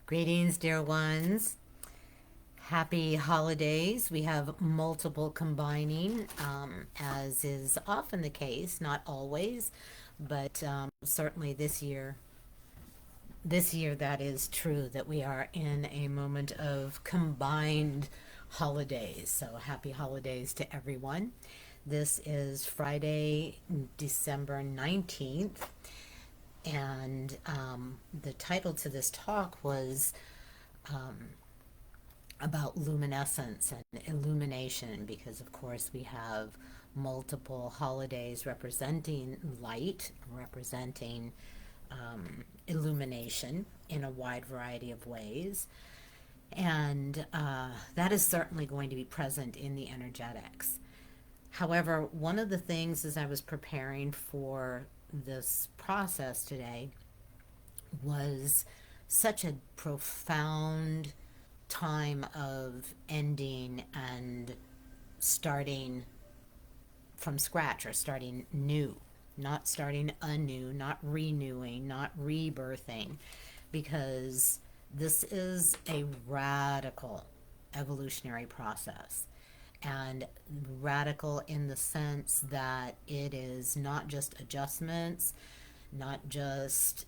Greetings, dear ones. Happy holidays. We have multiple combining, as is often the case, not always, but certainly this year. This year, that is true, that we are in a moment of combined holidays. So, happy holidays to everyone. This is Friday, December 19th, and the title to this talk was about luminescence and illumination because, of course, we have multiple holidays representing light, representing illumination in a wide variety of ways. And that is certainly going to be present in the energetics. However, one of the things as I was preparing for this process today was such a profound time of ending and starting from scratch or starting new, not starting anew, not renewing, not rebirthing, because this is a radical evolutionary process. And radical in the sense that it is not just adjustments, not just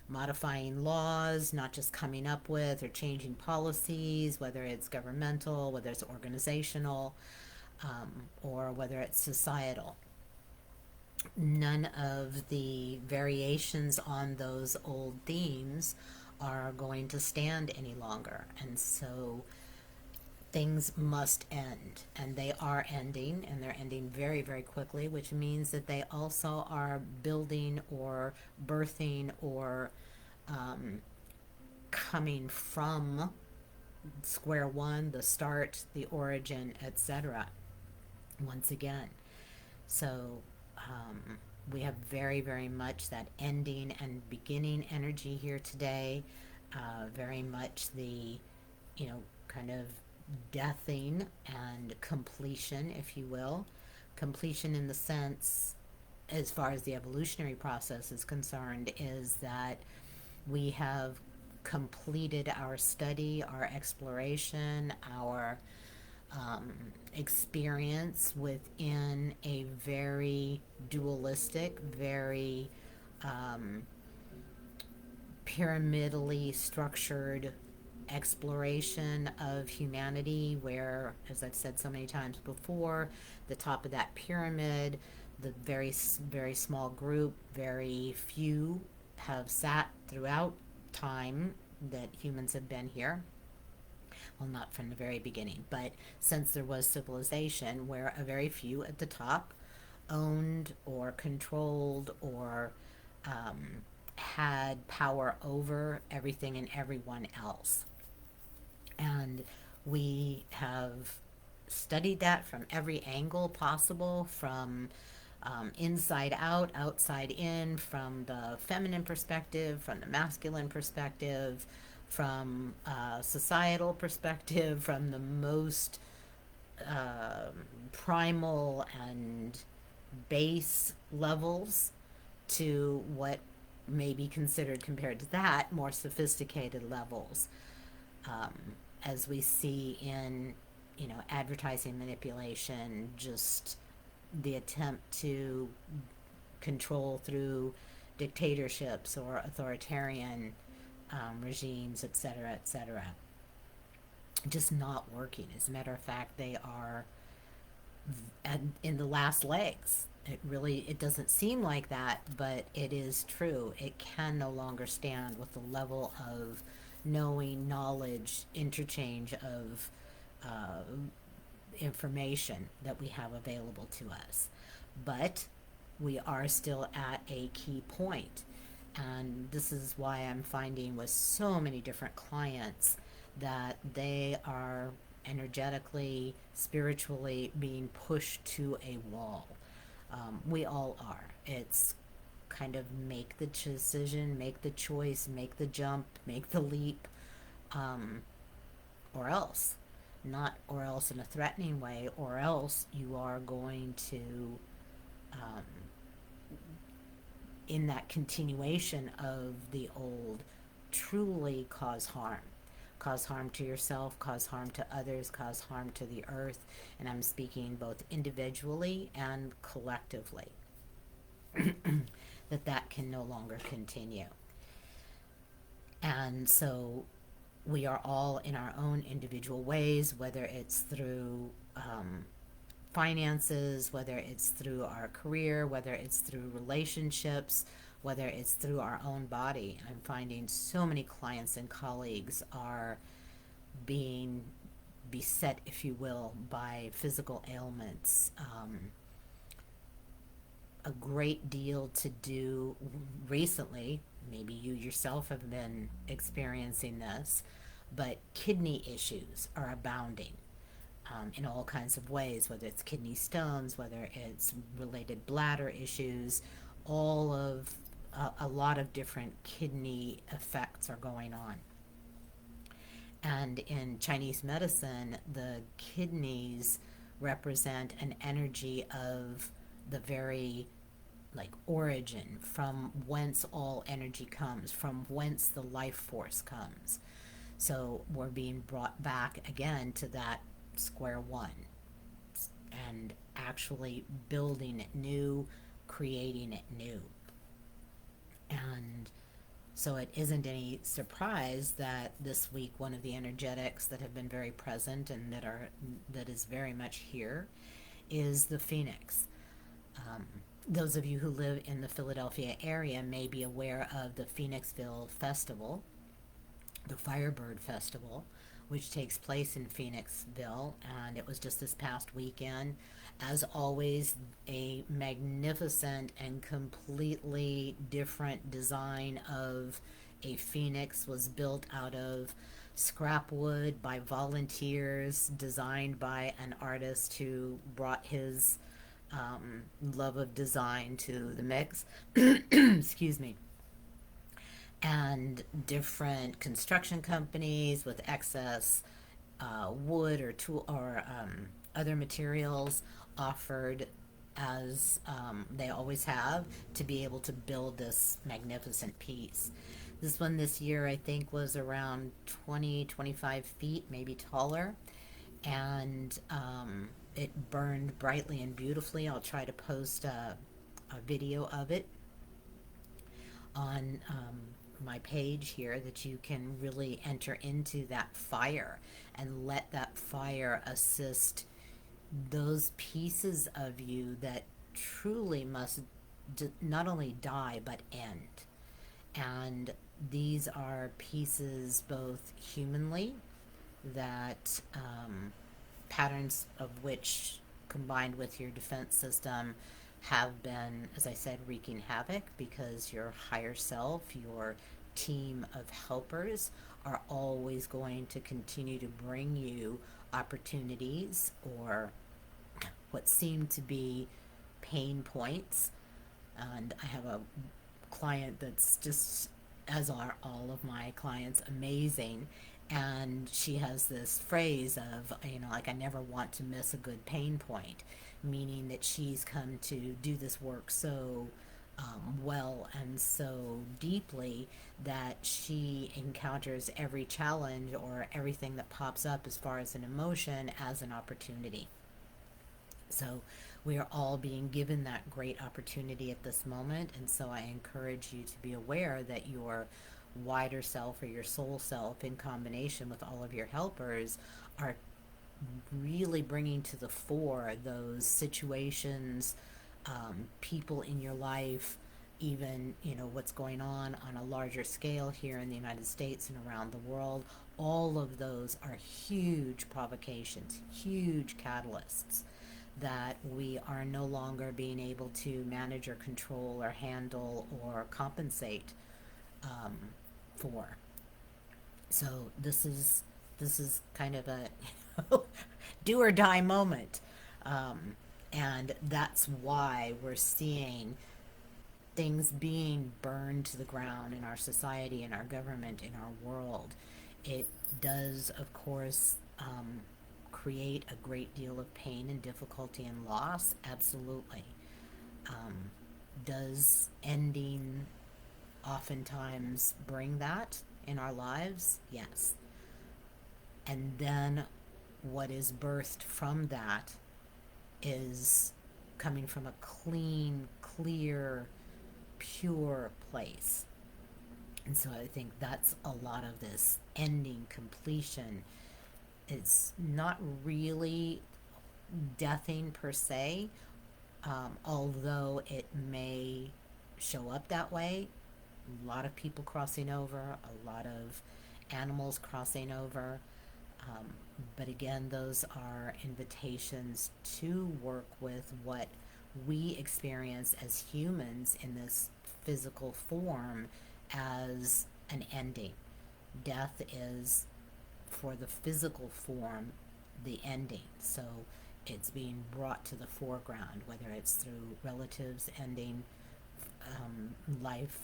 modifying laws, not just coming up with or changing policies, whether it's governmental, whether it's organizational, or whether it's societal. None of the variations on those old themes are going to stand any longer. And so things must end, and they are ending, and they're ending very, very quickly, which means that they also are building or birthing or coming from square one, the start, the origin, etc. Once again. So we have very, very much that ending and beginning energy here today. Very much the, kind of deathing and completion, if you will. Completion in the sense, as far as the evolutionary process is concerned, is that we have completed our study, our exploration, our experience within a very dualistic, very pyramidally structured exploration of humanity, where, as I've said so many times before, the top of that pyramid, the very, very small group, very few have sat throughout time that humans have been here. Well, not from the very beginning, but since there was civilization, where a very few at the top owned or controlled or had power over everything and everyone else. And we have studied that from every angle possible, from inside out, outside in, from the feminine perspective, from the masculine perspective, from societal perspective, from the most primal and base levels to what may be considered, compared to that, more sophisticated levels. Um, as we see in, advertising manipulation, just the attempt to control through dictatorships or authoritarian regimes, etc., etc., just not working. As a matter of fact, they are in the last legs. It doesn't seem like that, but it is true. It can no longer stand with the level of knowing, knowledge, interchange of uh, information that we have available to us. But we are still at a key point. And this is why I'm finding with so many different clients that they are energetically, spiritually being pushed to a wall. We all are. It's kind of make the decision, make the choice, make the jump, make the leap, um, or else. Not or else in a threatening way, or else you are going to, um, in that continuation of the old, truly cause harm to yourself, cause harm to others, cause harm to the earth. And I'm speaking both individually and collectively, that can no longer continue. And so we are all in our own individual ways, whether it's through finances, whether it's through our career, whether it's through relationships, whether it's through our own body. I'm finding so many clients and colleagues are being beset, if you will, by physical ailments. A great deal to do recently, maybe you yourself have been experiencing this, but kidney issues are abounding. In all kinds of ways, whether it's kidney stones, whether it's related bladder issues, all of a lot of different kidney effects are going on. And in Chinese medicine, the kidneys represent an energy of the very like origin, from whence all energy comes, from whence the life force comes. So we're being brought back again to that square one and actually building it new, creating it new. And so it isn't any surprise that this week one of the energetics that have been very present and that is very much here is the phoenix. Um, those of you who live in the Philadelphia area may be aware of the Phoenixville Festival, the Firebird Festival, which takes place in Phoenixville, and it was just this past weekend. As always, a magnificent and completely different design of a phoenix was built out of scrap wood by volunteers, designed by an artist who brought his love of design to the mix. Excuse me. And different construction companies with excess wood or tool or other materials offered, as they always have, to be able to build this magnificent piece. This one this year I think was around 20-25 feet, maybe taller, and it burned brightly and beautifully. I'll try to post a video of it on my page here, that you can really enter into that fire and let that fire assist those pieces of you that truly must not only die but end. And these are pieces both humanly, that patterns of which, combined with your defense system, have been, as I said, wreaking havoc, because your higher self, your team of helpers, are always going to continue to bring you opportunities or what seem to be pain points. And I have a client that's just, as are all of my clients, amazing. And she has this phrase of, like, I never want to miss a good pain point, meaning that she's come to do this work so well and so deeply that she encounters every challenge or everything that pops up as far as an emotion as an opportunity. So we are all being given that great opportunity at this moment. And so I encourage you to be aware that your wider self, or your soul self, in combination with all of your helpers, are really bringing to the fore those situations, people in your life, even what's going on a larger scale here in the United States and around the world. All of those are huge provocations, huge catalysts that we are no longer being able to manage or control or handle or compensate for. So this is kind of a do or die moment, and that's why we're seeing things being burned to the ground in our society, in our government, in our world. It does, of course, create a great deal of pain and difficulty and loss, absolutely. Does ending oftentimes bring that? in our lives? Yes. And then what is birthed from that is coming from a clean, clear, pure place. And so I think that's a lot of this ending, completion. It's not really deathing per se, although it may show up that way. A lot of people crossing over, a lot of animals crossing over. Um, but again, those are invitations to work with what we experience as humans in this physical form as an ending. Death is, for the physical form, the ending. So it's being brought to the foreground, whether it's through relatives ending life,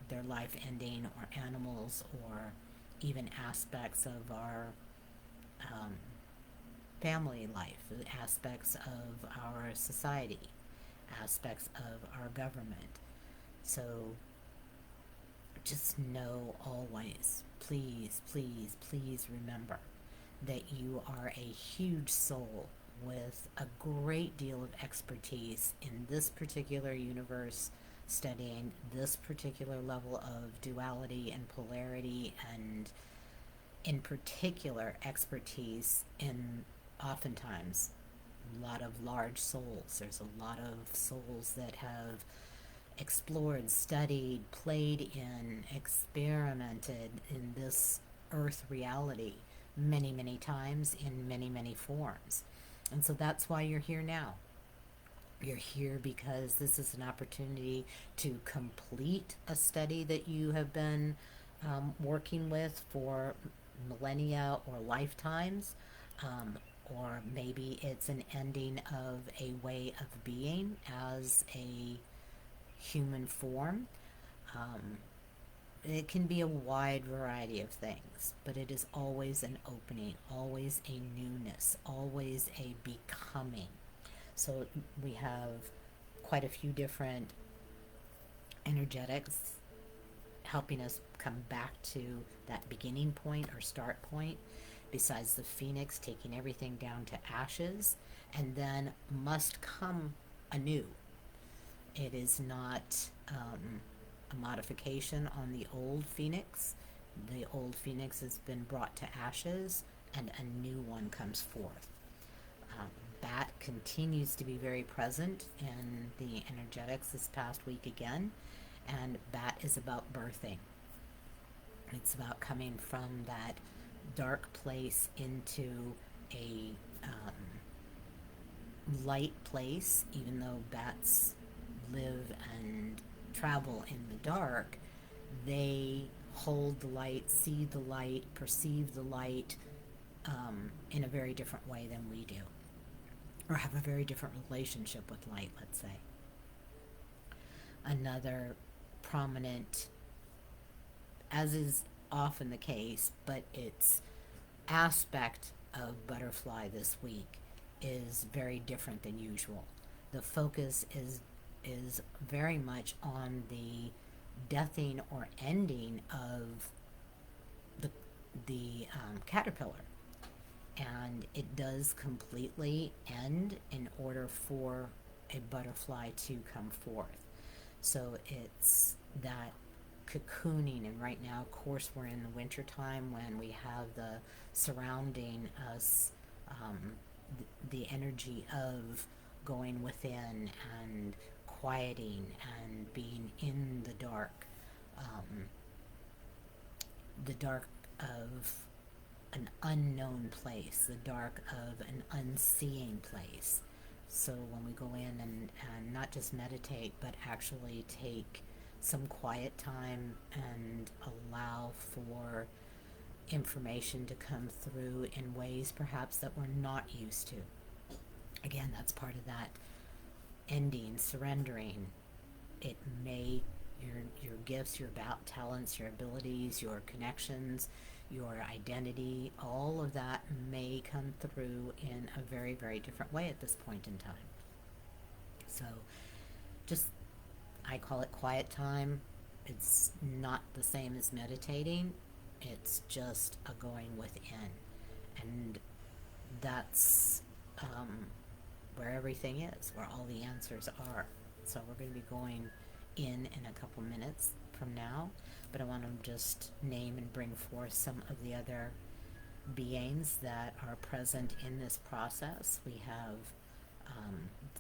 their life ending, or animals, or even aspects of our um, family life, aspects of our society, aspects of our government. So just know always, please, please, please remember that you are a huge soul with a great deal of expertise in this particular universe, studying this particular level of duality and polarity, and in particular expertise in, oftentimes, a lot of large souls. There's a lot of souls that have explored, studied, played in, experimented in this earth reality many, many times in many, many forms. And so that's why you're here now. You're here because this is an opportunity to complete a study that you have been working with for millennia or lifetimes. Um, or maybe it's an ending of a way of being as a human form. Um, it can be a wide variety of things, but it is always an opening, always a newness, always a becoming. So we have quite a few different energetics helping us come back to that beginning point or start point, besides the phoenix taking everything down to ashes and then must come anew. It is not a modification on the old phoenix. The old phoenix has been brought to ashes and a new one comes forth. Um, Bat continues to be very present in the energetics this past week again, and Bat is about birthing. It's about coming from that dark place into a light place, even though bats live and travel in the dark, they hold the light, see the light, perceive the light in a very different way than we do, or have a very different relationship with light, let's say. Another prominent, as is often the case, but its aspect of butterfly this week is very different than usual. The focus is very much on the deathing or ending of the caterpillar, and it does completely end in order for a butterfly to come forth. So it's that cocooning, and right now, of course, we're in the winter time when we have the surrounding us, the energy of going within and quieting and being in the dark of an unknown place, the dark of an unseeing place. So when we go in and not just meditate, but actually take some quiet time and allow for information to come through in ways perhaps that we're not used to. Again, that's part of that ending, surrendering. It may, your gifts, your talents, your abilities, your connections, your identity, all of that may come through in a very, very different way at this point in time. So just, I call it quiet time. It's not the same as meditating. It's just a going within. And that's where everything is, where all the answers are. So we're going to be going in a couple minutes from now, but I want to just name and bring forth some of the other beings that are present in this process. We have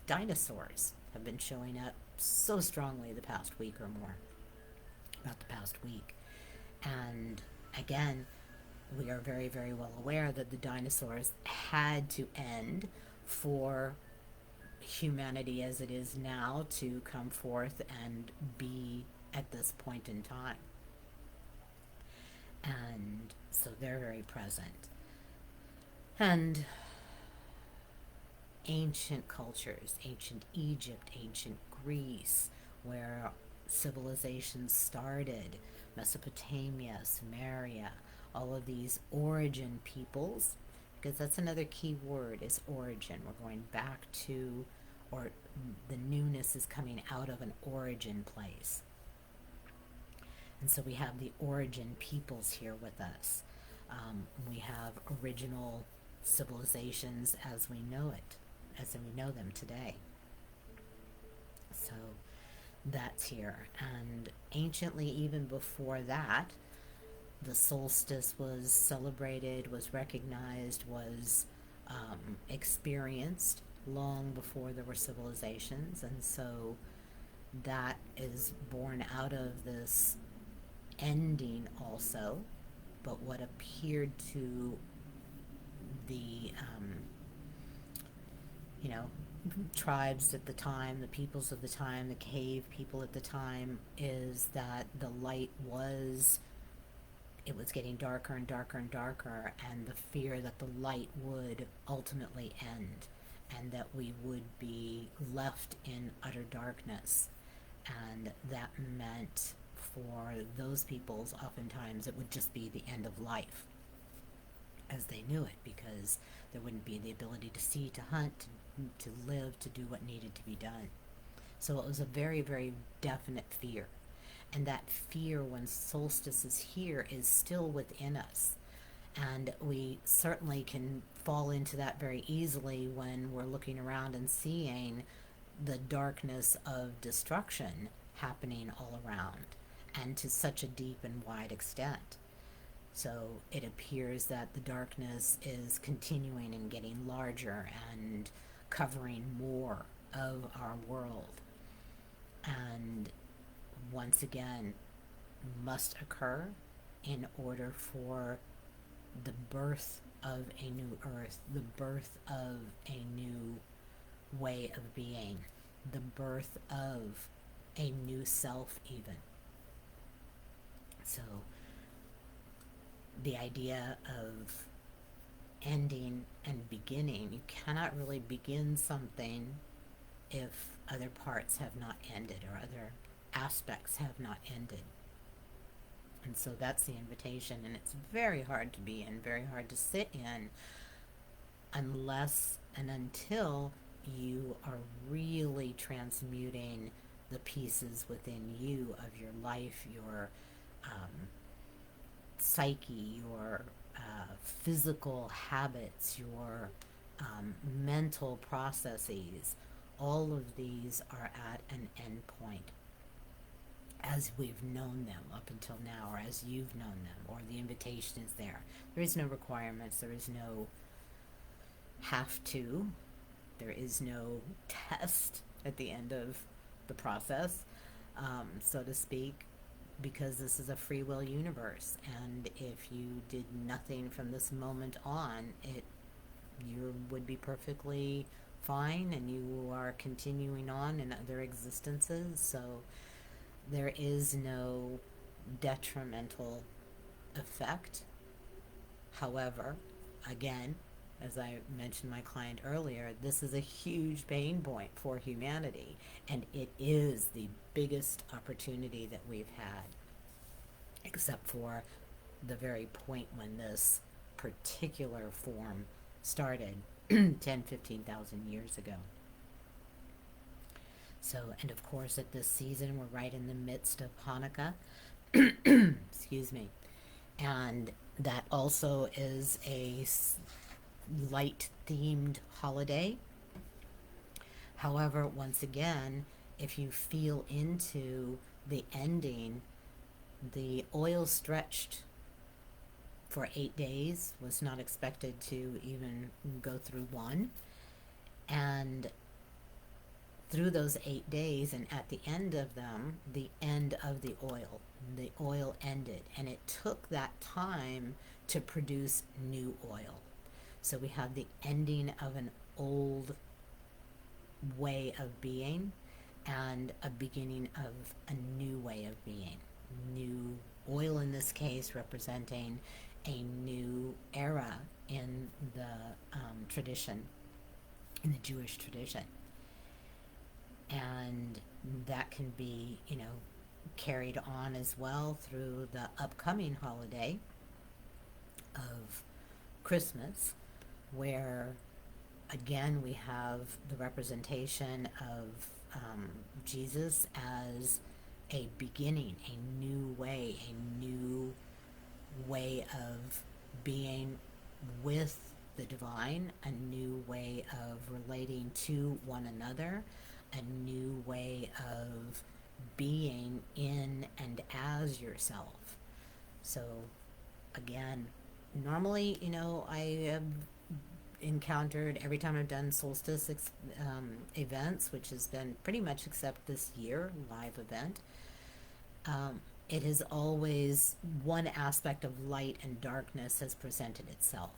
dinosaurs have been showing up so strongly the past week or more, about the past week. And again, we are very, very well aware that the dinosaurs had to end for humanity as it is now to come forth and be at this point in time. And so they're very present. And ancient cultures, ancient Egypt, ancient Greece, where civilizations started, Mesopotamia, Sumeria, all of these origin peoples, because that's another key word is origin. We're going back to, or the newness is coming out of an origin place. And so we have the origin peoples here with us. We have original civilizations as we know it, as we know them today. So that's here. And anciently, even before that, the solstice was celebrated, was recognized, was experienced long before there were civilizations. And so that is born out of this ending also. But what appeared to the tribes at the time, the peoples of the time, the cave people at the time, is that the light was, it was getting darker and darker and darker, and the fear that the light would ultimately end and that we would be left in utter darkness. And that meant for those peoples, oftentimes it would just be the end of life as they knew it, because there wouldn't be the ability to see, to hunt, to live, to do what needed to be done. So it was a very, very definite fear. And that fear, when solstice is here, is still within us. And we certainly can fall into that very easily when we're looking around and seeing the darkness of destruction happening all around, and to such a deep and wide extent. So it appears that the darkness is continuing and getting larger and covering more of our world. And once again, must occur in order for the birth of a new earth, the birth of a new way of being, the birth of a new self, even. So the idea of ending and beginning, you cannot really begin something if other parts have not ended or other aspects have not ended. And so that's the invitation, and it's very hard to be in, very hard to sit in, unless and until you are really transmuting the pieces within you of your life, your psyche, your physical habits, your mental processes. All of these are at an end point as we've known them up until now, or as you've known them, or the invitation is there. There is no requirements, there is no have to, there is no test at the end of the process, so to speak, because this is a free will universe. And if you did nothing from this moment on, you would be perfectly fine, and you are continuing on in other existences. So there is no detrimental effect. However, again, as I mentioned my client earlier, this is a huge pain point for humanity, and it is the biggest opportunity that we've had, except for the very point when this particular form started 10,000-15,000 years ago. So, and of course at this season we're right in the midst of Hanukkah, excuse me, And that also is a light themed holiday. However, once again, if you feel into the ending, the oil stretched for 8 days, was not expected to even go through one. And through those 8 days, and at the end of them, the end of the oil ended. And it took that time to produce new oil. So we have the ending of an old way of being and a beginning of a new way of being. New oil, in this case, representing a new era in the tradition, in the Jewish tradition. And that can be, carried on as well through the upcoming holiday of Christmas, where again we have the representation of Jesus as a beginning, a new way of being with the divine, a new way of relating to one another, a new way of being in and as yourself. So, again, normally, I have encountered every time I've done solstice events, which has been pretty much except this year, live event. It has always, one aspect of light and darkness has presented itself.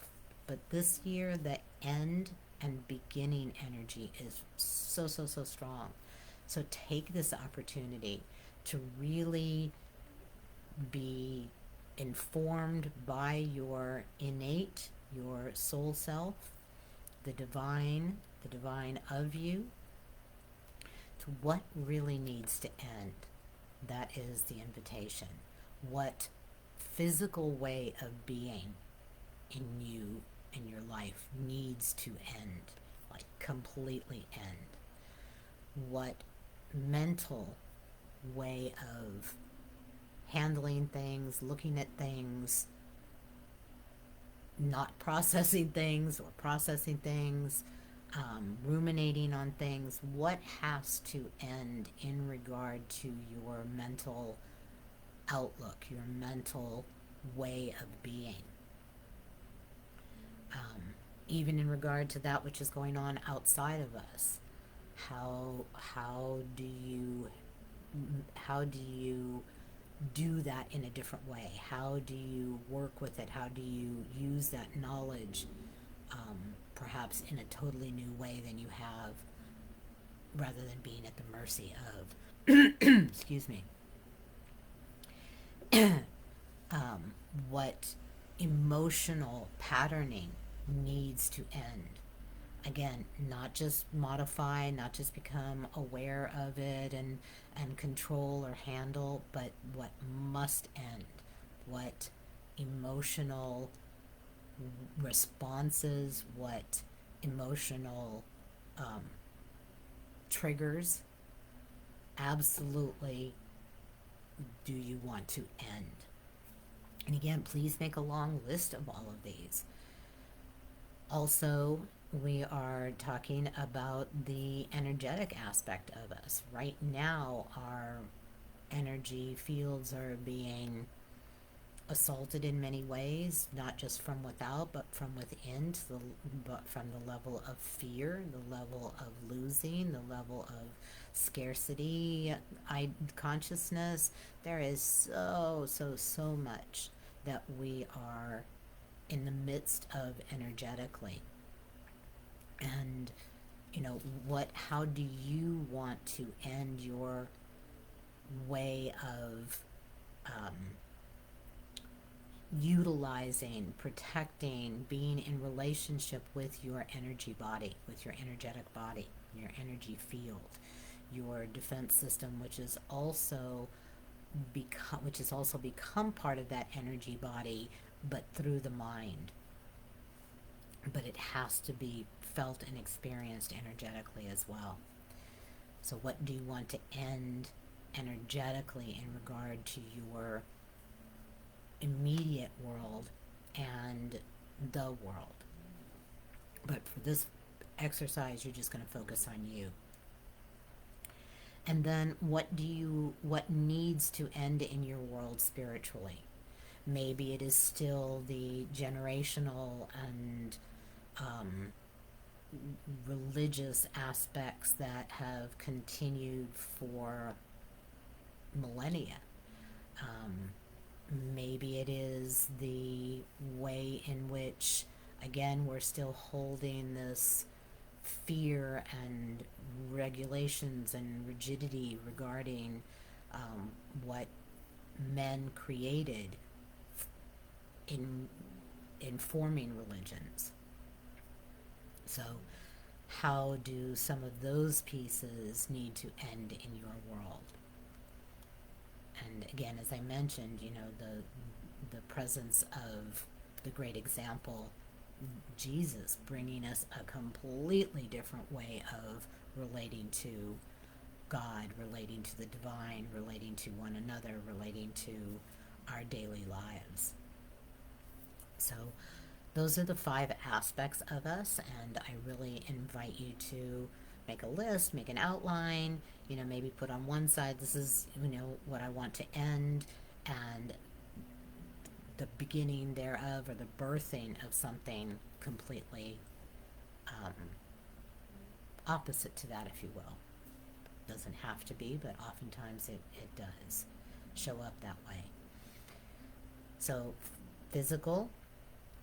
But this year, the end and beginning energy is so, so, so strong. So take this opportunity to really be informed by your innate, your soul self, the divine of you, to what really needs to end. That is the invitation. What physical way of being in you, in your life, needs to end, like completely end. What mental way of handling things, looking at things, not processing things or processing things, ruminating on things, what has to end in regard to your mental outlook, your mental way of being. Even in regard to that which is going on outside of us, how do you do that in a different way? How do you work with it? How do you use that knowledge, perhaps in a totally new way than you have, rather than being at the mercy of, excuse me, what emotional patterning needs to end? Again, not just modify, not just become aware of it and control or handle, but what must end, what emotional responses, what emotional triggers absolutely do you want to end. And again, please make a long list of all of these. Also, we are talking about the energetic aspect of us. Right now, our energy fields are being assaulted in many ways, not just from without, but from within, but from the level of fear, the level of losing, the level of scarcity, consciousness. There is so, so, so much that we are in the midst of energetically. And how do you want to end your way of utilizing, protecting, being in relationship with your energy body, with your energetic body, your energy field, your defense system, which is also become part of that energy body, but through the mind. But it has to be felt and experienced energetically as well. So what do you want to end energetically in regard to your immediate world and the world. But for this exercise, you're just going to focus on you. And then what needs to end in your world spiritually? Maybe it is still the generational and um, religious aspects that have continued for millennia. Um, Maybe it is the way in which, again, we're still holding this fear and regulations and rigidity regarding what men created in forming religions. So, how do some of those pieces need to end in your world? And again, as I mentioned, the presence of the great example, Jesus, bringing us a completely different way of relating to God, relating to the divine, relating to one another, relating to our daily lives. So those are the 5 aspects of us, and I really invite you to make a list, make an outline, maybe put on one side, this is, what I want to end, and the beginning thereof, or the birthing of something completely opposite to that, if you will. Doesn't have to be, but oftentimes it does show up that way. So, physical,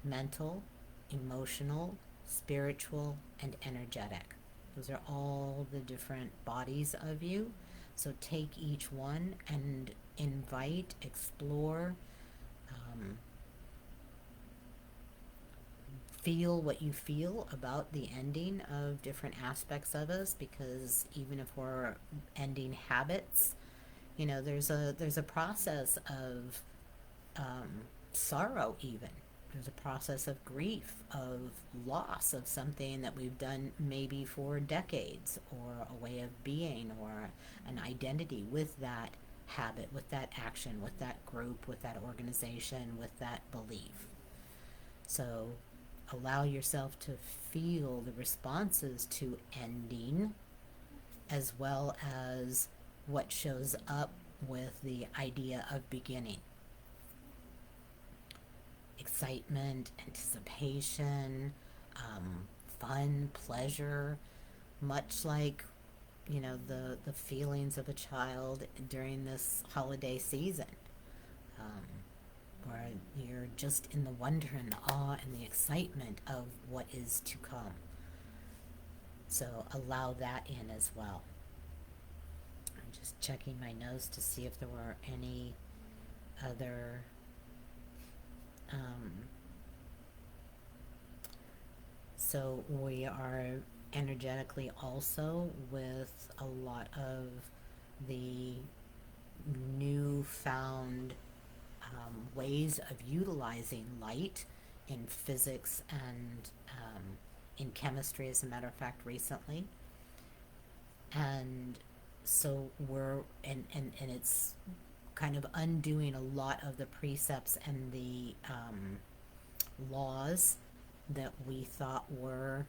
mental, emotional, spiritual, and energetic. Those are all the different bodies of you. So take each one and invite, explore, feel what you feel about the ending of different aspects of us, because even if we're ending habits, there's a process of sorrow, even there's a process of grief, of loss of something that we've done maybe for decades, or a way of being, or an identity with that habit, with that action, with that group, with that organization, with that belief. So allow yourself to feel the responses to ending, as well as what shows up with the idea of beginning. Excitement, anticipation, fun, pleasure, much like, the feelings of a child during this holiday season, where you're just in the wonder and the awe and the excitement of what is to come. So allow that in as well. I'm just checking my notes to see if there were any other so we are energetically also with a lot of the newfound ways of utilizing light in physics and in chemistry, as a matter of fact, recently. And so and it's kind of undoing a lot of the precepts and the laws that we thought were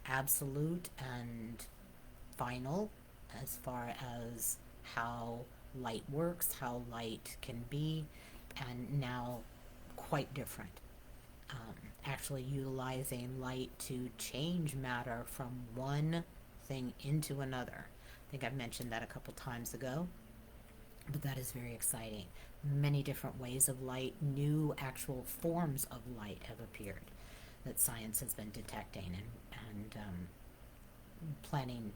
absolute and final, as far as how light works, how light can be, and now quite different. Actually utilizing light to change matter from one thing into another. I think I've mentioned that a couple times ago, but that is very exciting. Many different ways of light, new actual forms of light have appeared that science has been detecting, and planning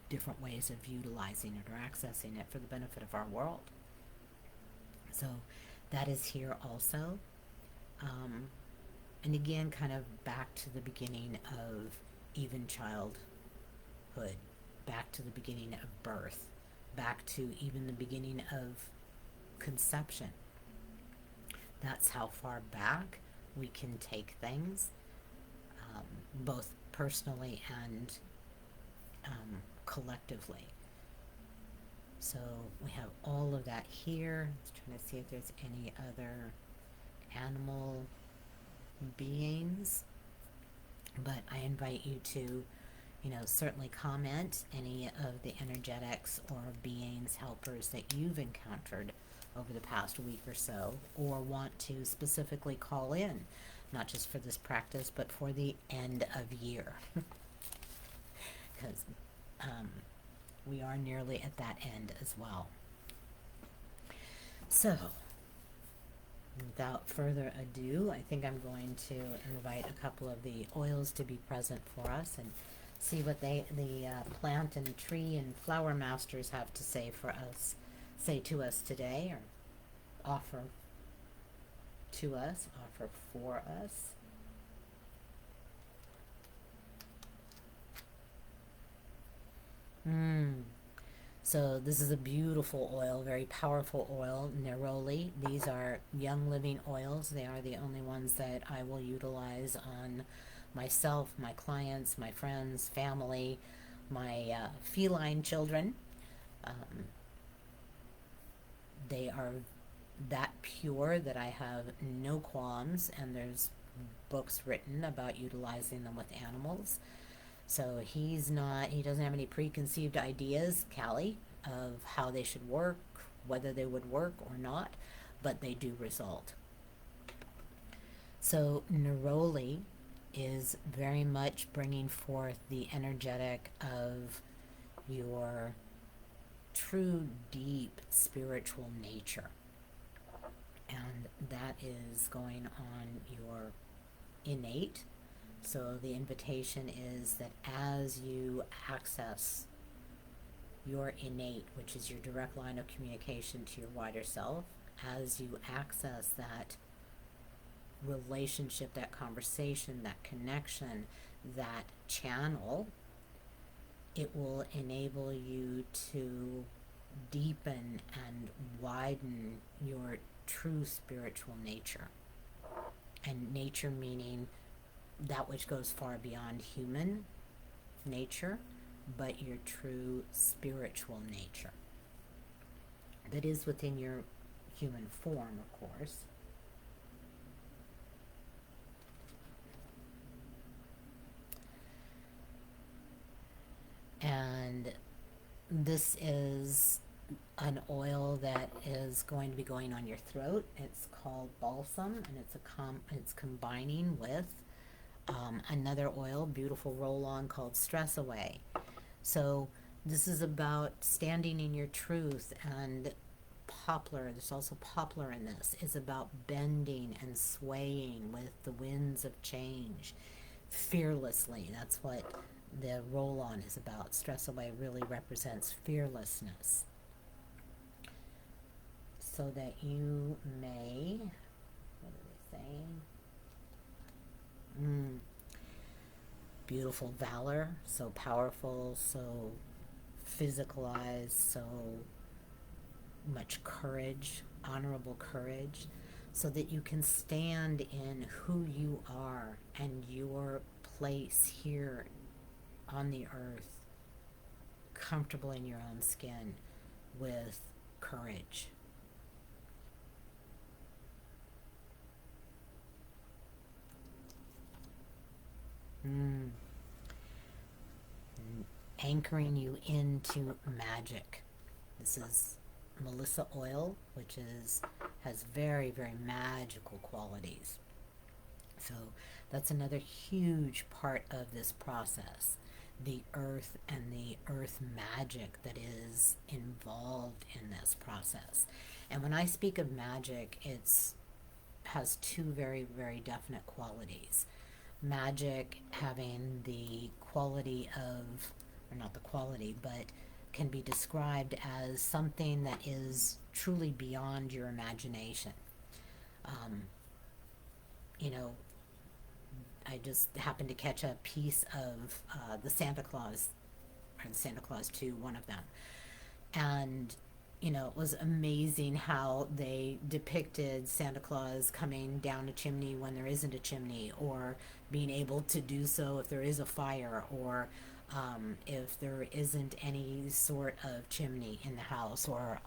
different ways of utilizing it or accessing it for the benefit of our world. So that is here also. And again, kind of back to the beginning of even childhood, back to the beginning of birth, back to even the beginning of conception. That's how far back we can take things, both personally and collectively. So we have all of that here. Let's try to see if there's any other animal beings. But I invite you to, certainly comment any of the energetics or beings, helpers that you've encountered over the past week or so, or want to specifically call in, not just for this practice, but for the end of year. Because we are nearly at that end as well. So, without further ado, I think I'm going to invite a couple of the oils to be present for us and see what the plant and tree and flower masters have to say to us today, or offer to us, offer for us. So this is a beautiful oil, very powerful oil, neroli. These are young living oils. They are the only ones that I will utilize on myself, my clients, my friends, family, my feline children. They are that pure that I have no qualms, and there's books written about utilizing them with animals. So he doesn't have any preconceived ideas, Callie, of how they should work, whether they would work or not, but they do result. So neroli is very much bringing forth the energetic of your true, deep spiritual nature. And that is going on your innate. So the invitation is that as you access your innate, which is your direct line of communication to your wider self, as you access that relationship, that conversation, that connection, that channel, it will enable you to deepen and widen your true spiritual nature. And nature meaning that which goes far beyond human nature, but your true spiritual nature. That is within your human form, of course. And this is an oil that is going to be going on your throat. It's called balsam, and it's combining with another oil, beautiful roll-on called Stress Away. So this is about standing in your truth, and poplar, there's also poplar in this, is about bending and swaying with the winds of change fearlessly. That's what the roll-on is about. Stress Away really represents fearlessness. So that you may, what are they saying? Beautiful valor, so powerful, so physicalized, so much courage, honorable courage, so that you can stand in who you are and your place here on the earth, comfortable in your own skin, with courage. Anchoring you into magic. This is Melissa oil, which has very, very magical qualities. So that's another huge part of this process. The earth and the earth magic that is involved in this process. And when I speak of magic, it has two very, very definite qualities. Magic having the quality of, or not the quality, but can be described as something that is truly beyond your imagination. I just happened to catch a piece of the Santa Claus, or the Santa Claus 2, one of them. And it was amazing how they depicted Santa Claus coming down a chimney when there isn't a chimney, or being able to do so if there is a fire, or if there isn't any sort of chimney in the house, or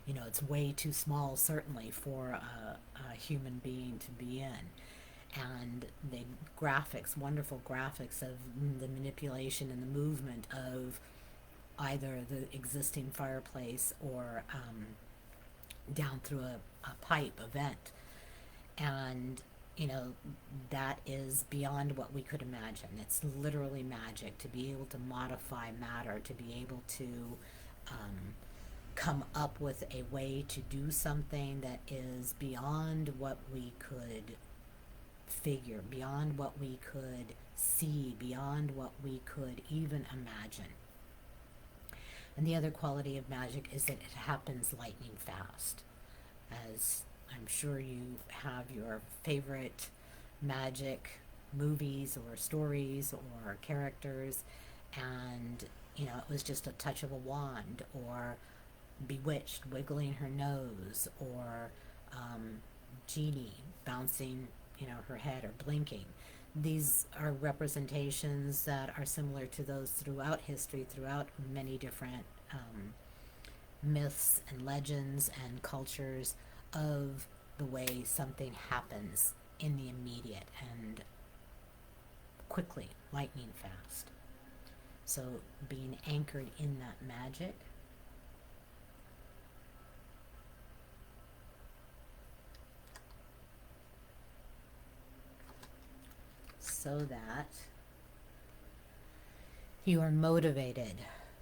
it's way too small, certainly, for a human being to be in. And the graphics, wonderful graphics of the manipulation and the movement of either the existing fireplace or down through a pipe, a vent. And, that is beyond what we could imagine. It's literally magic to be able to modify matter, to be able to um, come up with a way to do something that is beyond what we could figure, beyond what we could see, beyond what we could even imagine. And the other quality of magic is that it happens lightning fast. As I'm sure you have your favorite magic movies or stories or characters, and it was just a touch of a wand, or Bewitched wiggling her nose, or Genie bouncing, her head or blinking. These are representations that are similar to those throughout history, throughout many different myths and legends and cultures of the way something happens in the immediate and quickly, lightning fast. So being anchored in that magic so that you are motivated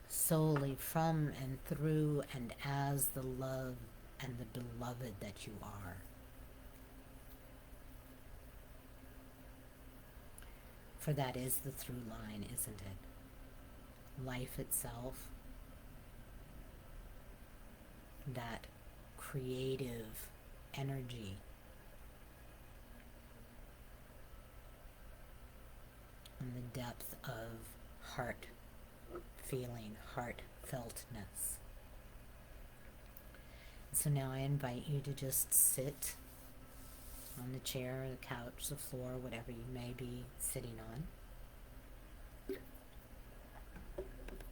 solely from and through and as the love and the beloved that you are. For that is the through line, isn't it? Life itself, that creative energy, and the depth of heart feeling, heartfeltness. So now I invite you to just sit on the chair, the couch, the floor, whatever you may be sitting on,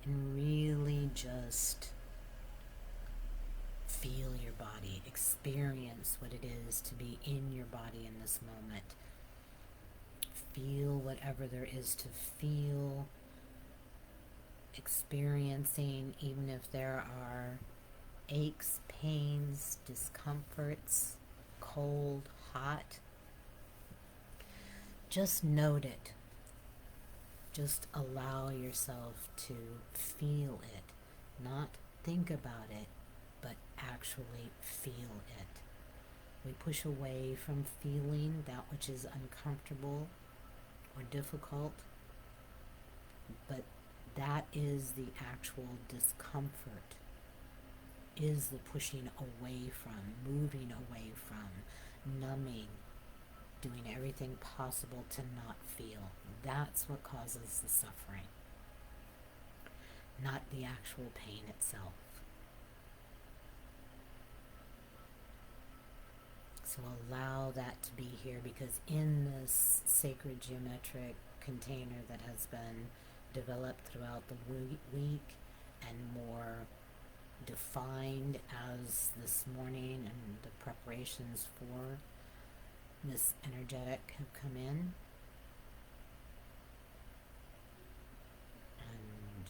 and really just feel your body, experience what it is to be in your body in this moment. Feel whatever there is to feel, experiencing, even if there are aches, pains, discomforts, cold, hot. Just note it. Just allow yourself to feel it, not think about it, but actually feel it. We push away from feeling that which is uncomfortable or difficult, but that is the actual discomfort, is the pushing away from, moving away from, numbing, doing everything possible to not feel. That's what causes the suffering, not the actual pain itself. So allow that to be here, because in this sacred geometric container that has been developed throughout the week and more defined as this morning, and the preparations for this energetic have come in, and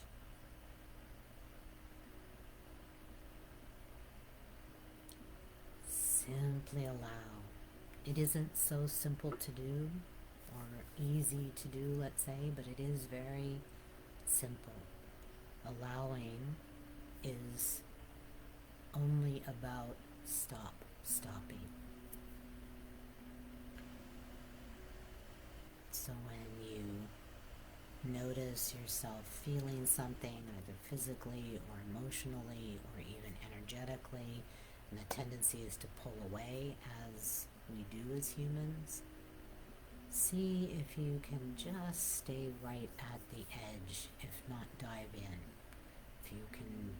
simply allow. It isn't so simple to do or easy to do, let's say, but it is very simple. Allowing is only about stopping. So when you notice yourself feeling something, either physically or emotionally or even energetically, and the tendency is to pull away, as we do as humans, see if you can just stay right at the edge, if not dive in. If you can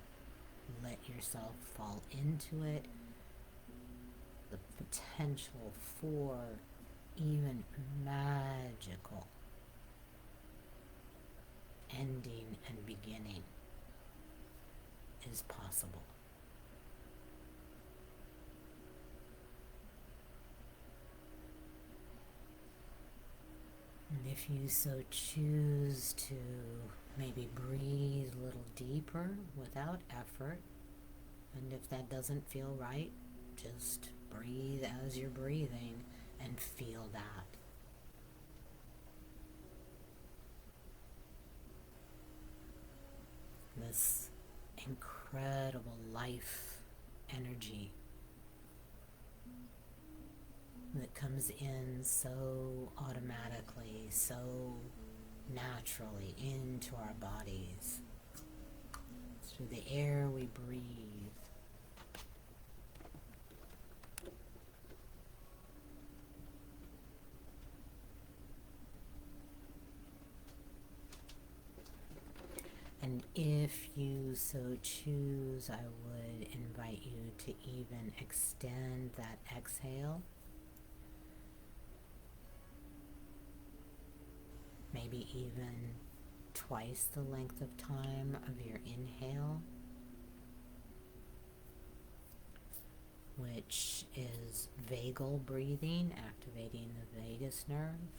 let yourself fall into it, the potential for even magical ending and beginning is possible. if you so choose to maybe breathe a little deeper without effort, and if that doesn't feel right, just breathe as you're breathing and feel that. This incredible life energy that comes in so automatically, so naturally into our bodies through the air we breathe. And if you so choose, I would invite you to even extend that exhale. Maybe even twice the length of time of your inhale, which is vagal breathing, activating the vagus nerve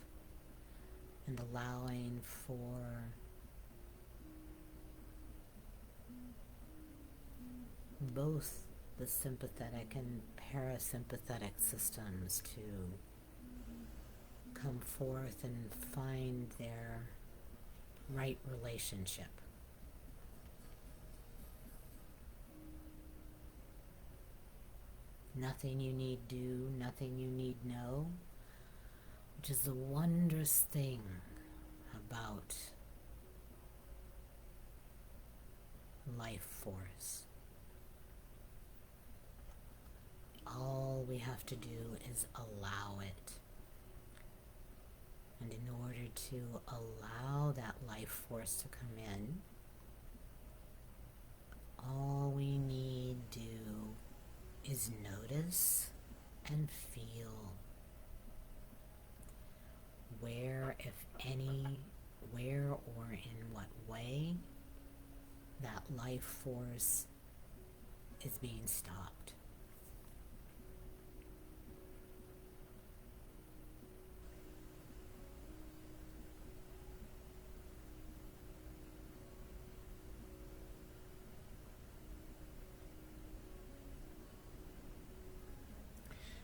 and allowing for both the sympathetic and parasympathetic systems to come forth and find their right relationship. Nothing you need do, nothing you need know, which is the wondrous thing about life force. All we have to do is allow it. And in order to allow that life force to come in, all we need do is notice and feel where, if any, where or in what way that life force is being stopped.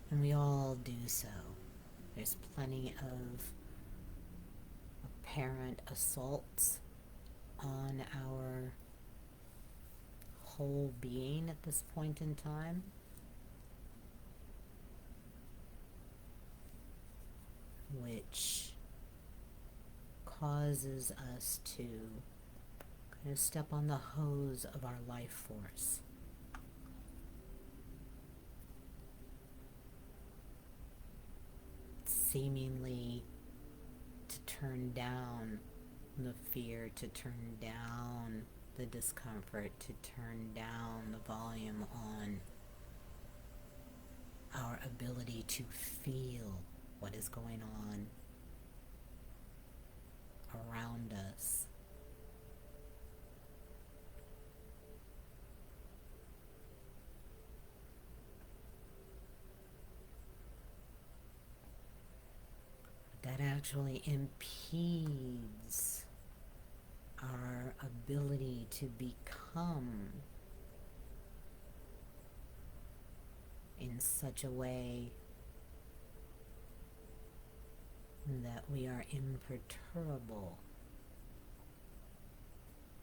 And we all do so. There's plenty of apparent assaults on our whole being at this point in time. Which causes us to kind of step on the hose of our life force. Seemingly to turn down the fear, to turn down the discomfort, to turn down the volume on our ability to feel what is going on around us. That actually impedes our ability to become in such a way that we are imperturbable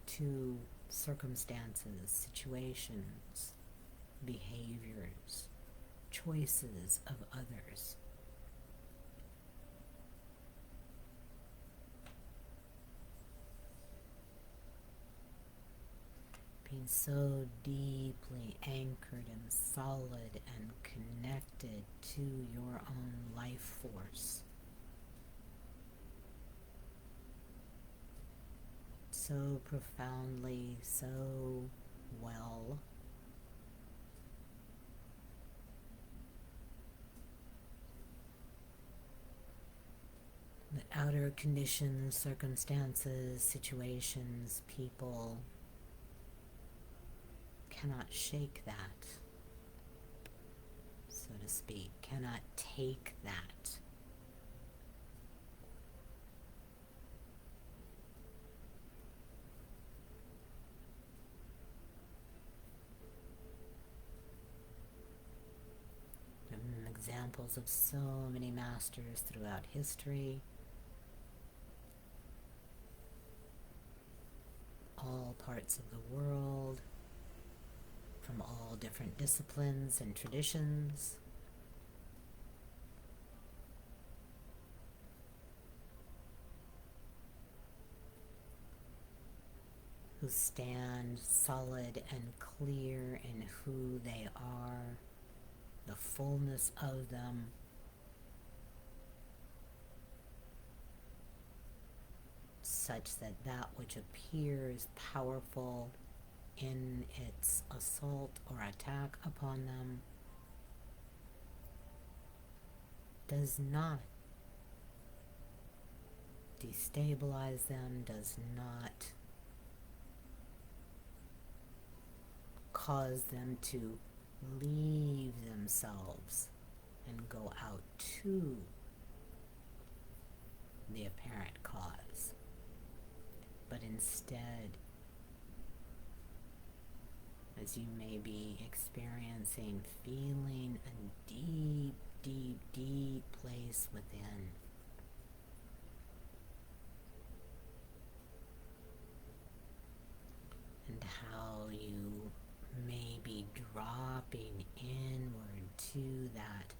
to circumstances, situations, behaviors, choices of others. Being so deeply anchored and solid and connected to your own life force. So profoundly, so well. That outer conditions, circumstances, situations, people cannot shake that, so to speak, cannot take that. examples of so many masters throughout history, all parts of the world, from all different disciplines and traditions. Who stand solid and clear in who they are, the fullness of them, such that that which appears powerful in its assault or attack upon them does not destabilize them, does not cause them to leave themselves and go out to the apparent cause, but instead, as you may be experiencing, feeling a deep, deep, deep place within, and how you may be dropping inward to that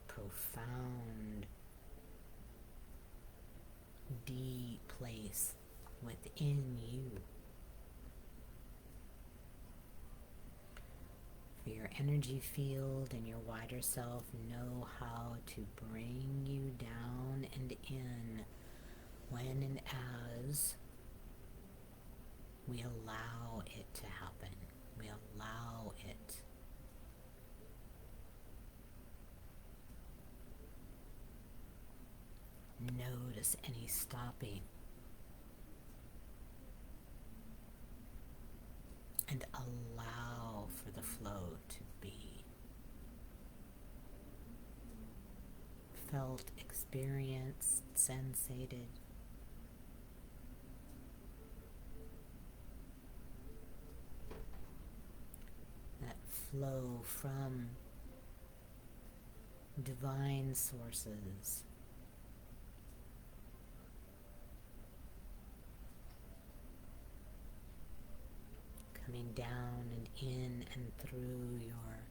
profound, deep place within you. For your energy field and your wider self know how to bring you down and in when and as we allow it to happen. We allow it. Notice any stopping. And allow for the flow to be felt, experienced, sensated. That flow from divine sources, coming down and in and through your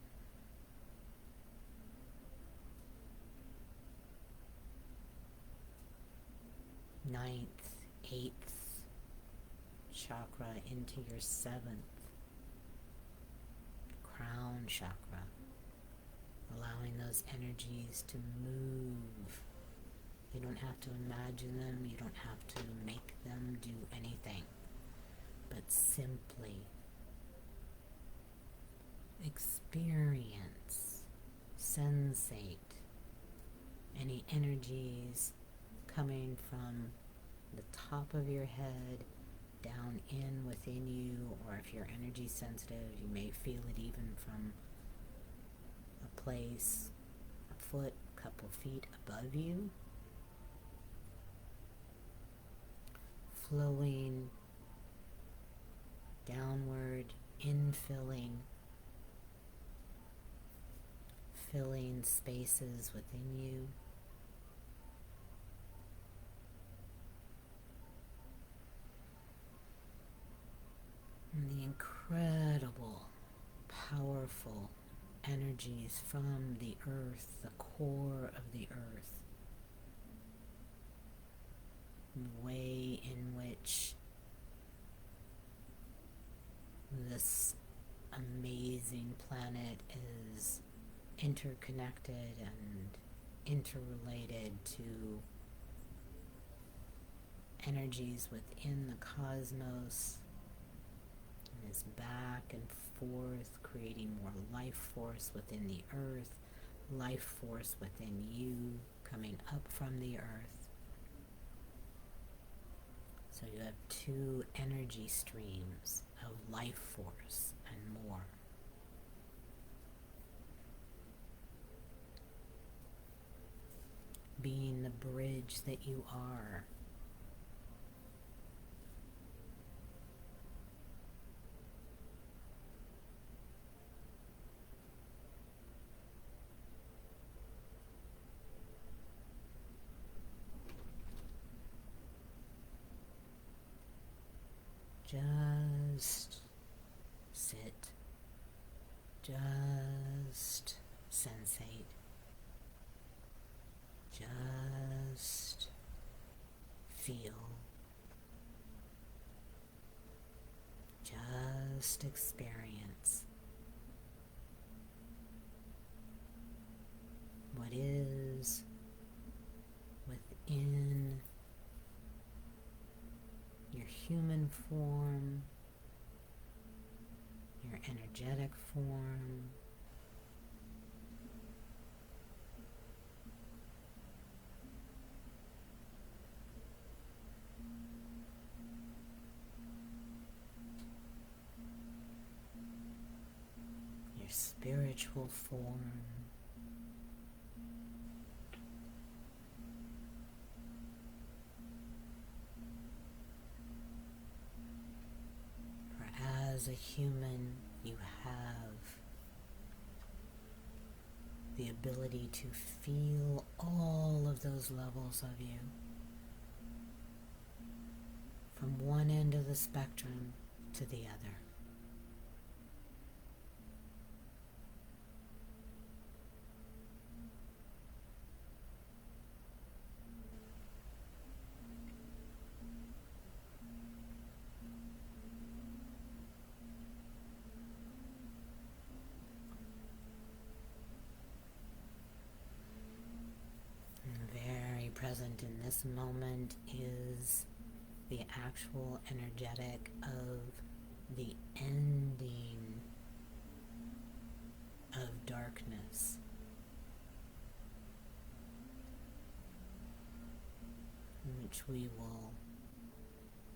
ninth, eighth chakra into your seventh crown chakra, allowing those energies to move. You don't have to imagine them, you don't have to make them do anything, but simply experience, sensate any energies coming from the top of your head down in within you, or if you're energy sensitive, you may feel it even from a place, a foot, a couple feet above you, flowing downward, infilling, filling spaces within you. And the incredible, powerful energies from the earth, the core of the earth, the way in which this amazing planet is interconnected and interrelated to energies within the cosmos, and is back and forth, creating more life force within the earth, life force within you, coming up from the earth. So you have two energy streams of life force and more. Being the bridge that you are. Just sit. Just sensate. Just feel. Just experience what is within your human form, your energetic form, your spiritual form, for as a human you have the ability to feel all of those levels of you, from one end of the spectrum to the other. Very present in this moment is the actual energetic of the ending of darkness, which we will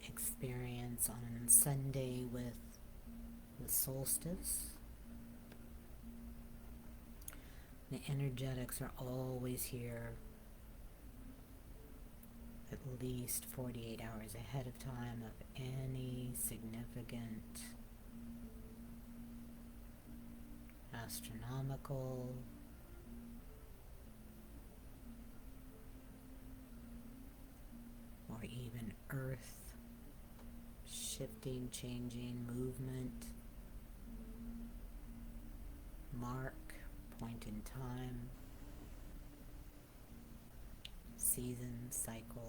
experience on Sunday with the solstice. The energetics are always here at least 48 hours ahead of time of any significant astronomical or even earth shifting, changing, movement, mark, point in time, season, cycles.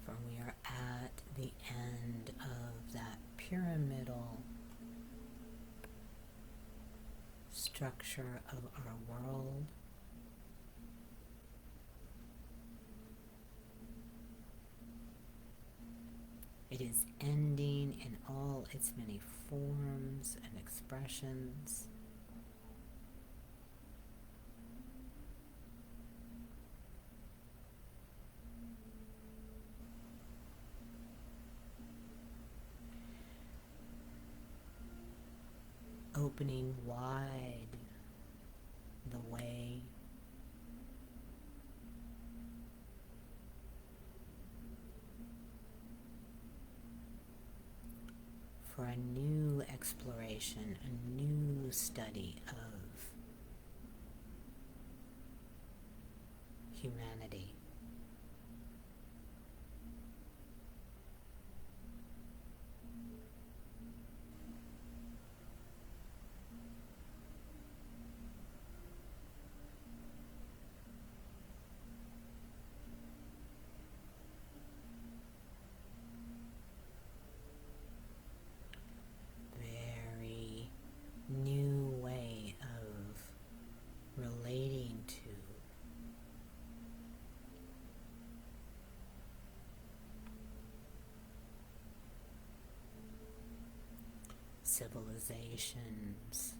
For we are at the end of that pyramidal structure of our world. It is ending in all its many forms and expressions. Opening wide the way for a new exploration, a new study of humanity. New way of relating to civilizations,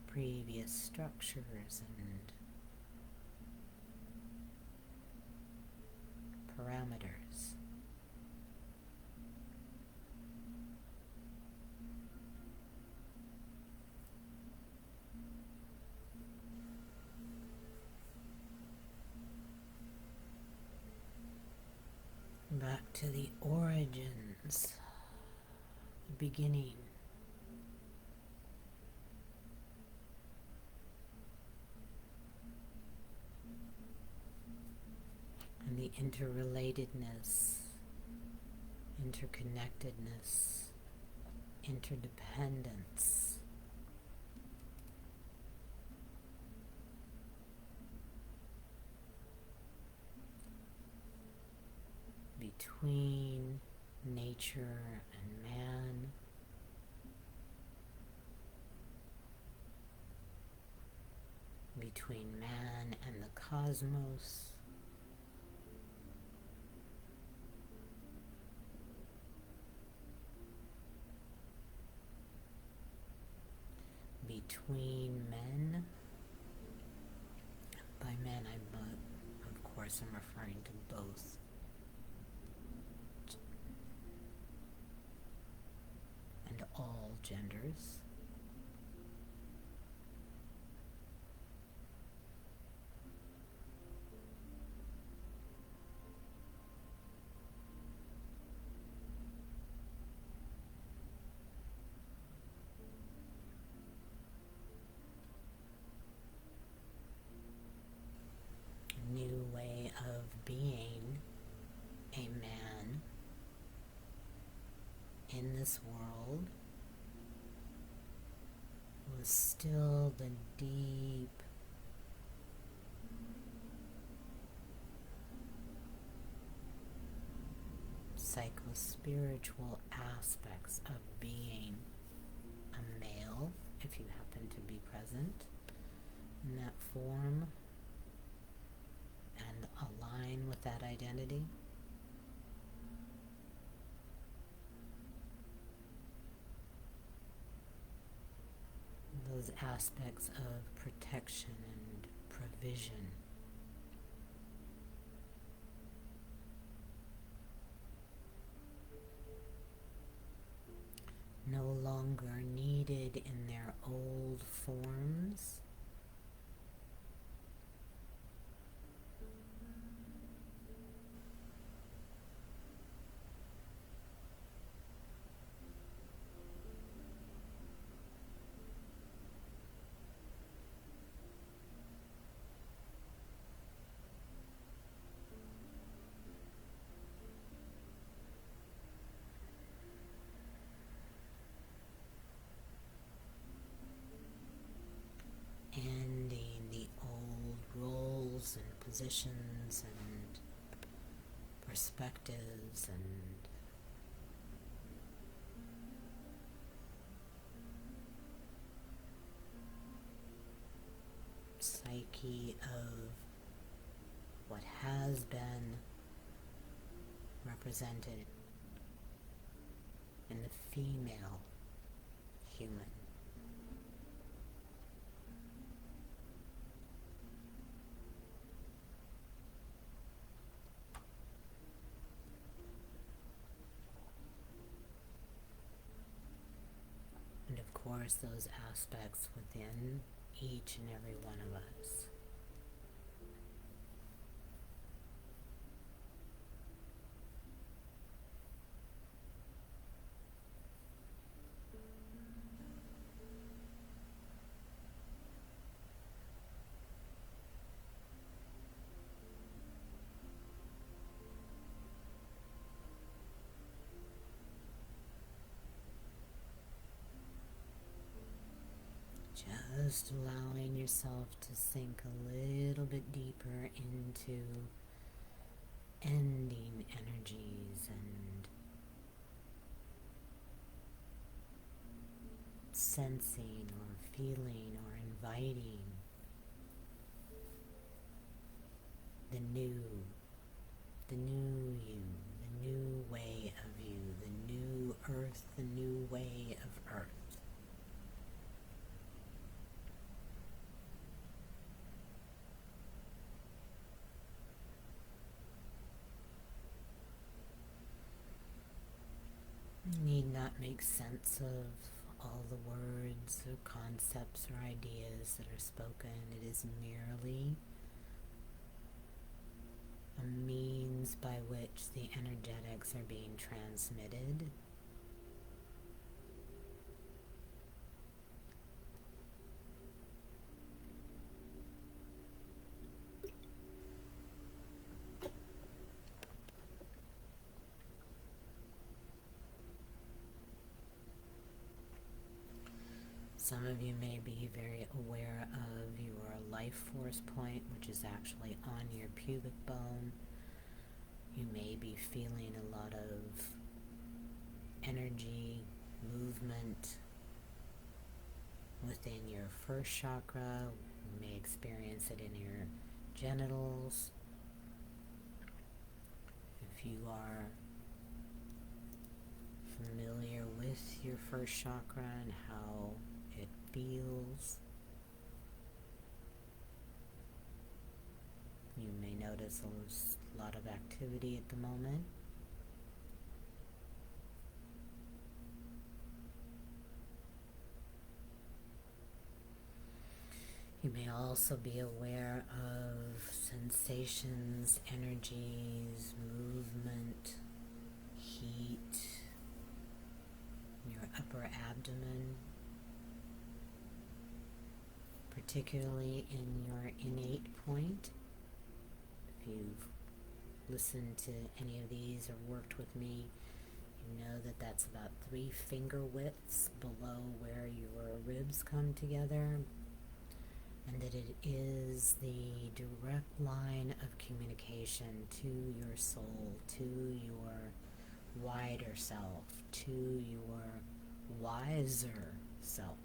previous structures and parameters. to the origins, the beginning, and the interrelatedness, interconnectedness, interdependence between nature and man, between man and the cosmos, between men. By men, of course, I'm referring to both and all genders. New way of being a man in this world was still the deep psycho-spiritual aspects of being a male, if you happen to be present in that form and align with that identity. Those aspects of protection and provision. No longer needed in their old forms. Ending the old roles and positions and perspectives and psyche of what has been represented in the female human. And of course, those aspects within each and every one of us. Just allowing yourself to sink a little bit deeper into ending energies and sensing or feeling or inviting the new you, the new way of you, the new earth, the new way of earth. You need not make sense of all the words or concepts or ideas that are spoken. It is merely a a means by which the energetics are being transmitted. Some of you may be very aware of your life force point, which is actually on your pubic bone. You may be feeling a lot of energy, movement within your first chakra. You may experience it in your genitals. If you are familiar with your first chakra and how it feels, you may notice a lot of activity at the moment. You may also be aware of sensations, energies, movement, heat, in your upper abdomen, particularly in your innate point. If you've listened to any of these or worked with me, you know that that's about 3 finger widths below where your ribs come together, and that it is the direct line of communication to your soul, to your wider self, to your wiser self.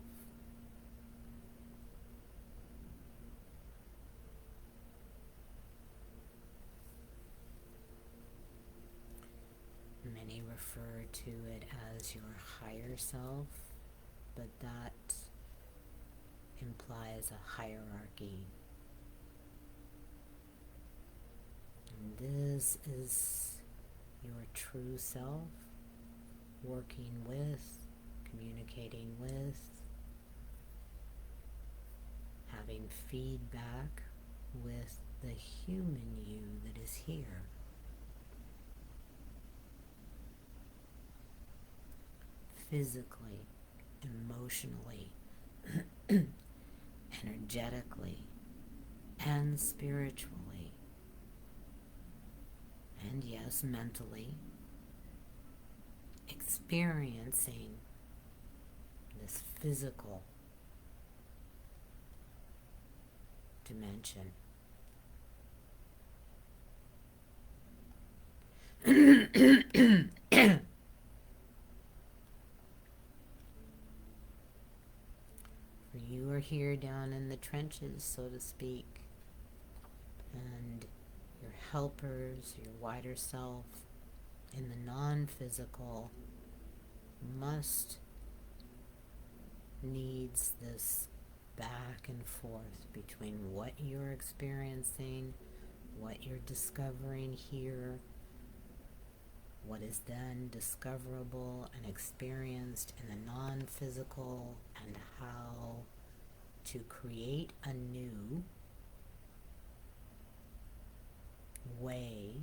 Many refer to it as your higher self, but that implies a hierarchy. And this is your true self, working with, communicating with, having feedback with the human you that is here. Physically, emotionally, energetically, and spiritually, and yes, mentally, experiencing this physical dimension. You are here down in the trenches, so to speak, and your helpers, your wider self, in the non-physical needs this back and forth between what you're experiencing, what you're discovering here, what is then discoverable and experienced in the non-physical, and how to create a new way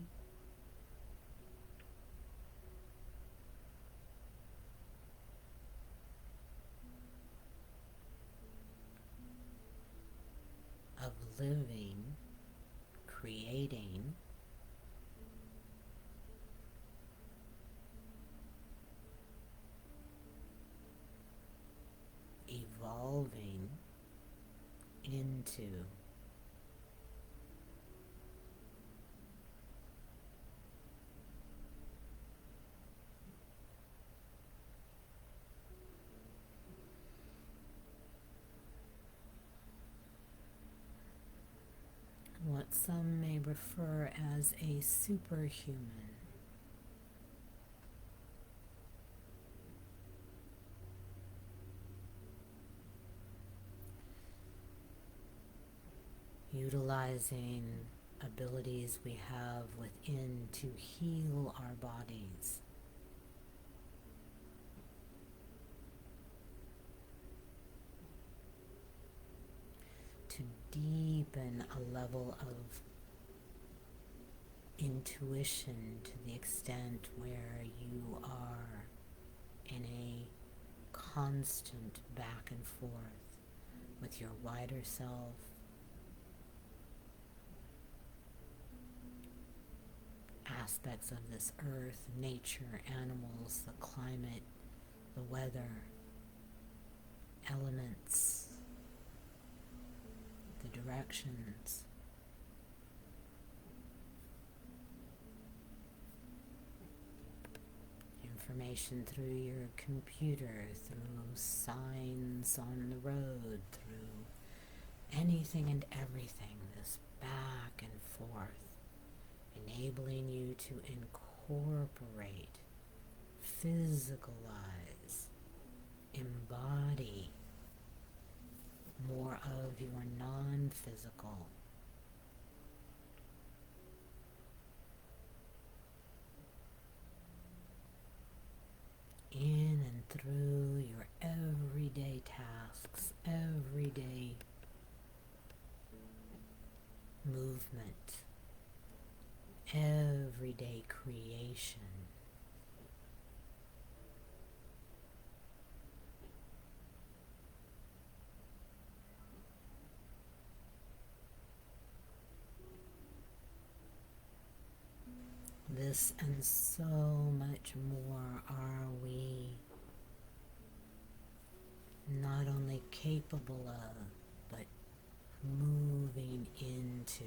of living, creating, evolving into what some may refer as a superhuman. Utilizing abilities we have within to heal our bodies. To deepen a level of intuition to the extent where you are in a constant back and forth with your wider self, aspects of this earth, nature, animals, the climate, the weather, elements, the directions. Information through your computer, through signs on the road, through anything and everything, this back and forth, enabling you to incorporate, physicalize, embody more of your non-physical. In and through your everyday tasks, everyday movement, everyday creation. This and so much more are we not only capable of, but moving into,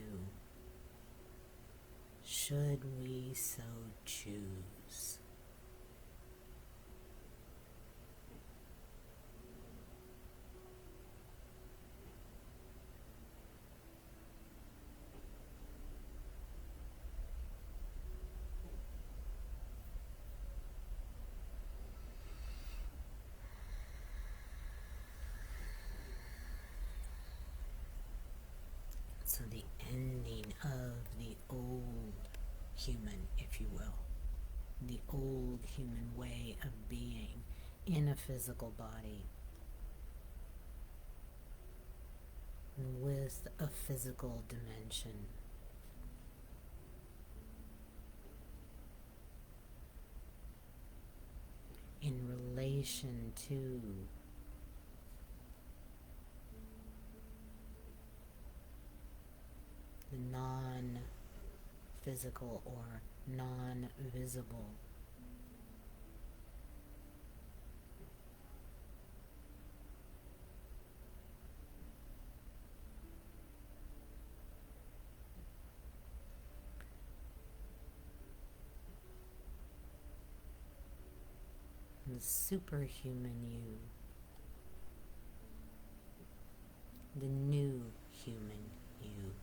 should we so choose. So the ending of the old human, if you will, the old human way of being in a physical body with a physical dimension. In relation to the non-physical or non-visible. The superhuman you, the new human you.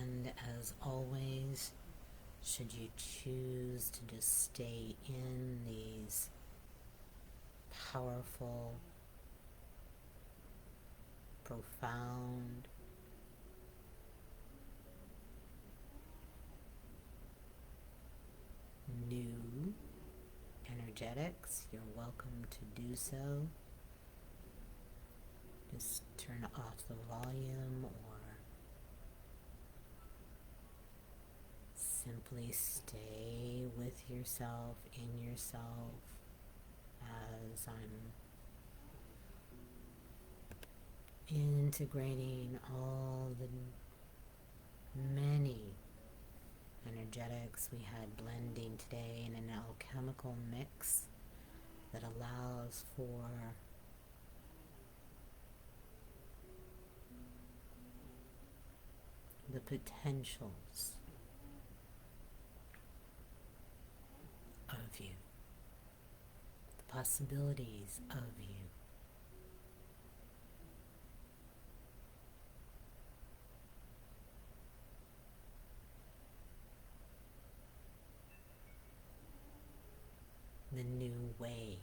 And as always, should you choose to just stay in these powerful, profound, new energetics, you're welcome to do so. Just turn off the volume or simply stay with yourself, in yourself, as I'm integrating all the many energetics we had blending today in an alchemical mix that allows for the potentials of you, the possibilities of you. The new way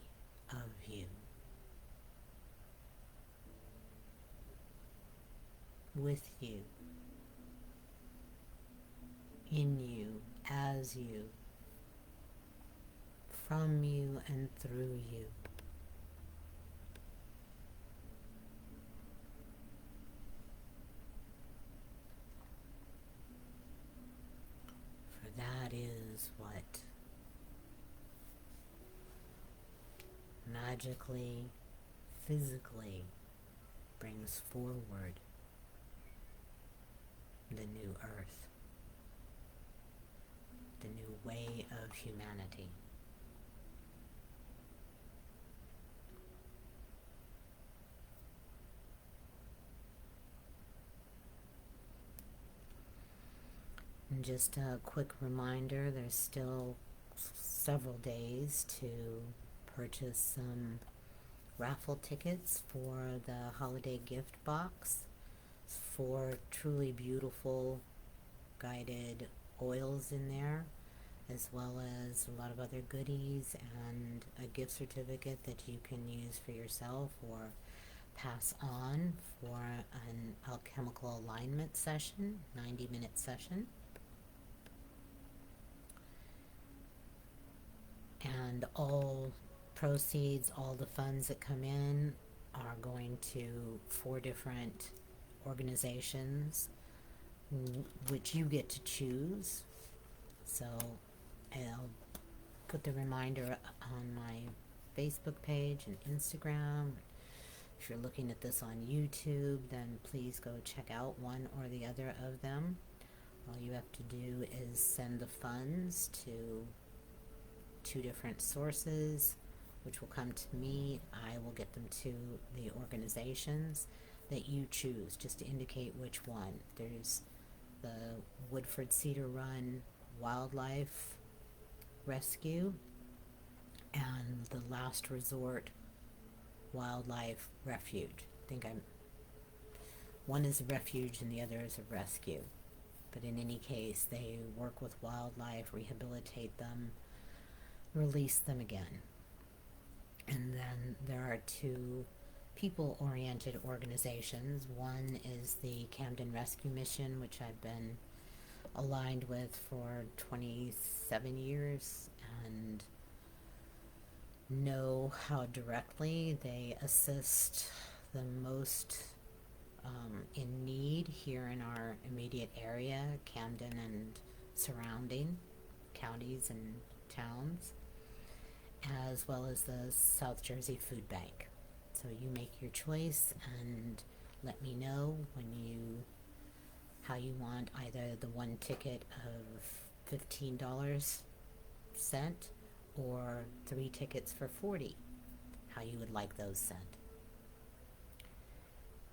of you. With you. In you. As you. from you and through you. For that is what magically, physically brings forward the new earth, the new way of humanity. And just a quick reminder, there's still several days to purchase some raffle tickets for the holiday gift box. It's 4 truly beautiful guided oils in there, as well as a lot of other goodies and a gift certificate that you can use for yourself or pass on for an alchemical alignment session, 90-minute session. And all proceeds, all the funds that come in are going to 4 different organizations, which you get to choose. So I'll put the reminder on my Facebook page and Instagram. If you're looking at this on YouTube, then please go check out one or the other of them. All you have to do is send the funds to 2 different sources, which will come to me. I will get them to the organizations that you choose, just to indicate which one. There's the Woodford Cedar Run Wildlife Rescue and the Last Resort Wildlife Refuge. One is a refuge and the other is a rescue. But in any case, they work with wildlife, rehabilitate them, release them again. And then there are 2 people-oriented organizations. One is the Camden Rescue Mission, which I've been aligned with for 27 years and know how directly they assist the most in need here in our immediate area, Camden and surrounding counties and towns, as well as the South Jersey Food Bank. So you make your choice and let me know how you want either the 1 ticket of $15 sent or 3 tickets for $40, how you would like those sent.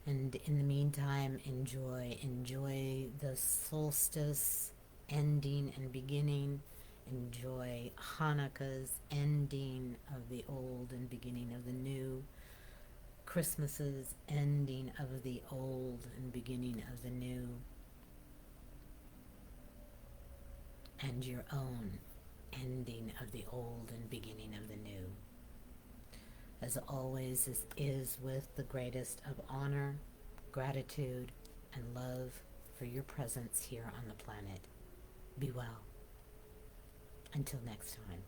And in the meantime, enjoy the solstice ending and beginning. Enjoy Hanukkah's ending of the old and beginning of the new. Christmas's ending of the old and beginning of the new. And your own ending of the old and beginning of the new. As always, this is with the greatest of honor, gratitude, and love for your presence here on the planet. Be well. Until next time.